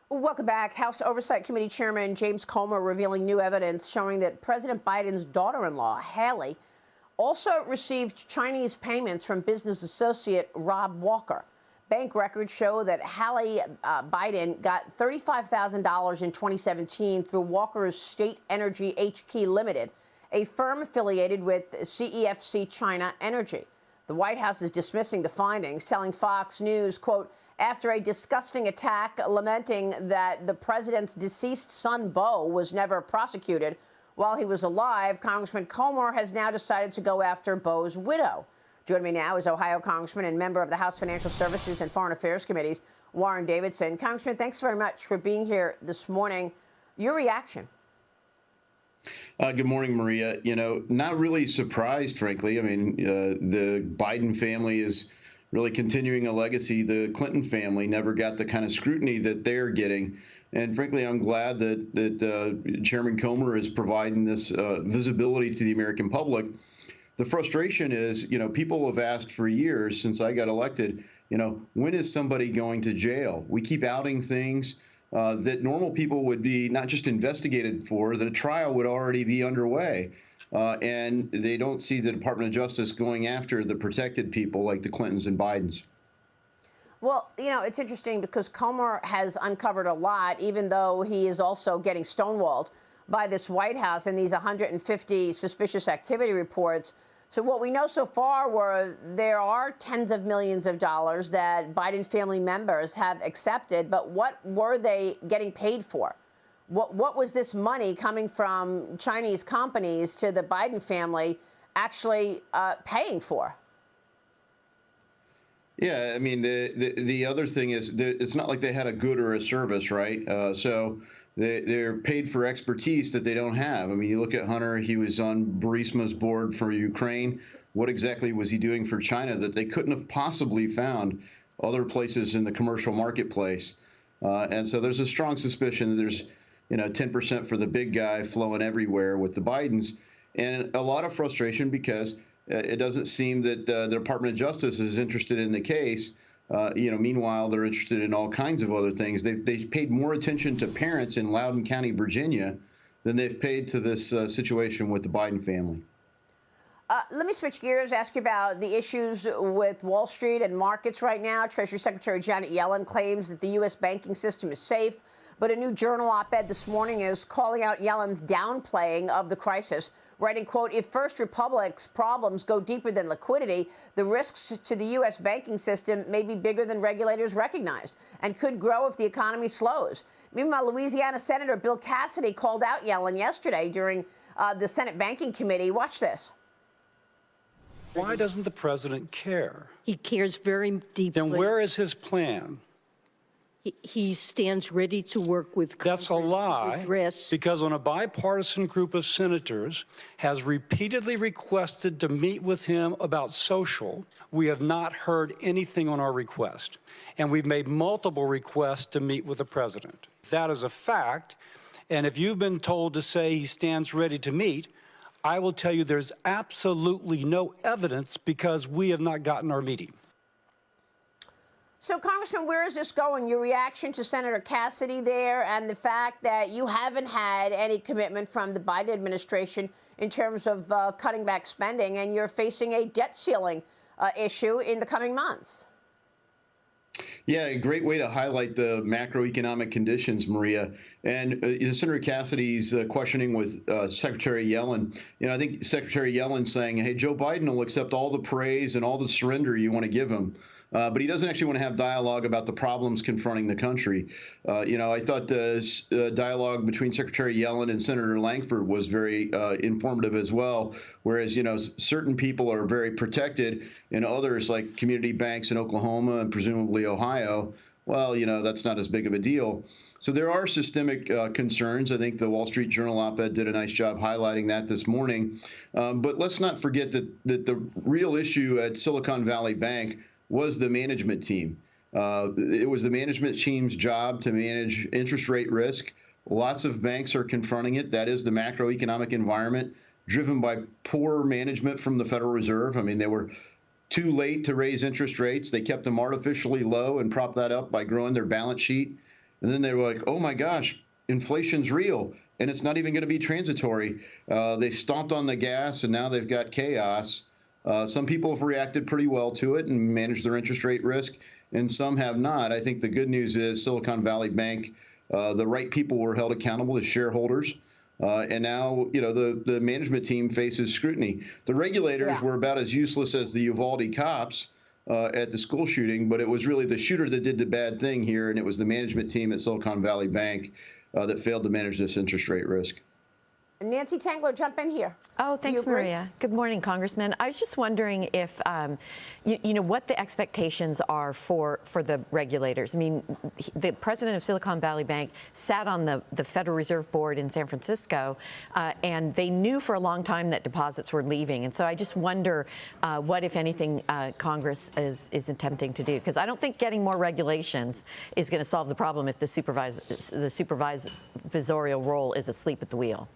Welcome back. House Oversight Committee Chairman James Comer revealing new evidence showing that President Biden's daughter-in-law, Hallie, also received Chinese payments from business associate Rob Walker. Bank records show that Hallie Biden got $35,000 in 2017 through Walker's State Energy HK Limited, a firm affiliated with CEFC China Energy. The White House is dismissing the findings, telling Fox News, quote, after a disgusting attack, lamenting that the president's deceased son, Beau, was never prosecuted while he was alive, Congressman Comer has now decided to go after Beau's widow. Joining me now is Ohio Congressman and member of the House Financial Services and Foreign Affairs Committees, Warren Davidson. Congressman, thanks very much for being here this morning. Your reaction? Good morning, Maria. Not really surprised, frankly. I mean, the Biden family is really continuing a legacy. The Clinton family never got the kind of scrutiny that they're getting. And frankly, I'm glad that Chairman Comer is providing this visibility to the American public. The frustration is, people have asked for years since I got elected, when is somebody going to jail? We keep outing things that normal people would be not just investigated for, that a trial would already be underway. And they don't see the Department of Justice going after the protected people like the Clintons and Bidens. Well, it's interesting because Comer has uncovered a lot, even though he is also getting stonewalled by this White House and these 150 suspicious activity reports. So what we know so far were there are tens of millions of dollars that Biden family members have accepted, but what were they getting paid for? What was this money coming from Chinese companies to the Biden family actually paying for? Yeah, I mean, the other thing is it's not like they had a good or a service, right? So they're paid for expertise that they don't have. I mean, you look at Hunter, he was on Burisma's board for Ukraine. What exactly was he doing for China that they couldn't have possibly found other places in the commercial marketplace? And so there's a strong suspicion that there's 10% for the big guy flowing everywhere with the Bidens, and a lot of frustration because it doesn't seem that the Department of Justice is interested in the case. Meanwhile, they're interested in all kinds of other things. They've paid more attention to parents in Loudoun County, Virginia, than they've paid to this situation with the Biden family. Let me switch gears, ask you about the issues with Wall Street and markets right now. Treasury Secretary Janet Yellen claims that the U.S. banking system is safe, but a new Journal op-ed this morning is calling out Yellen's downplaying of the crisis, writing, quote, if First Republic's problems go deeper than liquidity, the risks to the U.S. banking system may be bigger than regulators recognize and could grow if the economy slows. Meanwhile, Louisiana Senator Bill Cassidy called out Yellen yesterday during the Senate Banking Committee. Watch this. Why doesn't the president care? He cares very deeply. Then where is his plan? He stands ready to work with Congress. That's a lie, because when a bipartisan group of senators has repeatedly requested to meet with him about social, we have not heard anything on our request. And we've made multiple requests to meet with the president. That is a fact. And if you've been told to say he stands ready to meet, I will tell you there's absolutely no evidence because we have not gotten our meeting. So, Congressman, where is this going? Your reaction to Senator Cassidy there and the fact that you haven't had any commitment from the Biden administration in terms of cutting back spending, and you're facing a debt ceiling issue in the coming months. Yeah, a great way to highlight the macroeconomic conditions, Maria. And Senator Cassidy's questioning with Secretary Yellen. I think Secretary Yellen saying, hey, Joe Biden will accept all the praise and all the surrender you want to give him. But he doesn't actually want to have dialogue about the problems confronting the country. I thought the dialogue between Secretary Yellen and Senator Langford was very informative as well, whereas, certain people are very protected and others, like community banks in Oklahoma and presumably Ohio, well, that's not as big of a deal. So there are systemic concerns. I think the Wall Street Journal op-ed did a nice job highlighting that this morning. But let's not forget that the real issue at Silicon Valley Bank was the management team. It was the management team's job to manage interest rate risk. Lots of banks are confronting it. That is the macroeconomic environment driven by poor management from the Federal Reserve. I mean, they were too late to raise interest rates. They kept them artificially low and propped that up by growing their balance sheet. And then they were like, oh my gosh, inflation's real, and it's not even going to be transitory. They stomped on the gas, and now they've got chaos. Some people have reacted pretty well to it and managed their interest rate risk, and some have not. I think the good news is Silicon Valley Bank, the right people were held accountable as shareholders. And now, the management team faces scrutiny. The regulators were about as useless as the Uvalde cops at the school shooting, but it was really the shooter that did the bad thing here, and it was the management team at Silicon Valley Bank that failed to manage this interest rate risk. Nancy Tangler, jump in here. Oh, thanks, Maria. Good morning, Congressman. I was just wondering if, what the expectations are for the regulators. I mean, the president of Silicon Valley Bank sat on the Federal Reserve Board in San Francisco, and they knew for a long time that deposits were leaving. And so I just wonder what, if anything, Congress is attempting to do. Because I don't think getting more regulations is going to solve the problem if the supervisorial role is asleep at the wheel.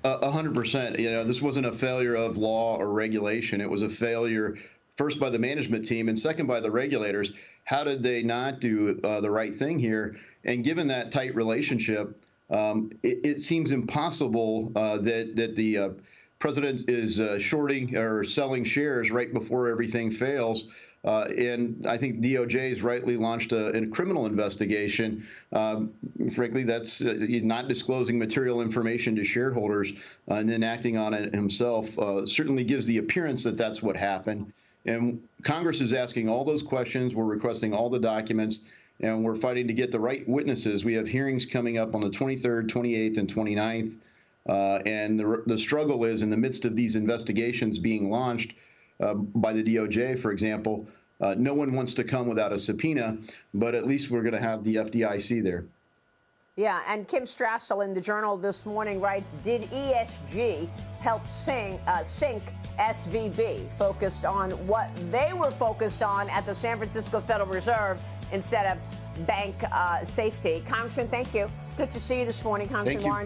100%. This wasn't a failure of law or regulation. It was a failure, first by the management team and second by the regulators. How did they not do the right thing here? And given that tight relationship, it seems impossible that the president is shorting or selling shares right before everything fails. And I think DOJ has rightly launched a criminal investigation. Frankly, that's not disclosing material information to shareholders and then acting on it himself certainly gives the appearance that that's what happened. And Congress is asking all those questions. We're requesting all the documents, and we're fighting to get the right witnesses. We have hearings coming up on the 23rd, 28th, and 29th. And the struggle is, in the midst of these investigations being launched, by the DOJ, for example, no one wants to come without a subpoena, but at least we're going to have the FDIC there. Yeah, and Kim Strassel in the Journal this morning writes, did ESG help sink SVB, focused on what they were focused on at the San Francisco Federal Reserve instead of bank safety? Congressman, thank you. Good to see you this morning, Congressman Warren.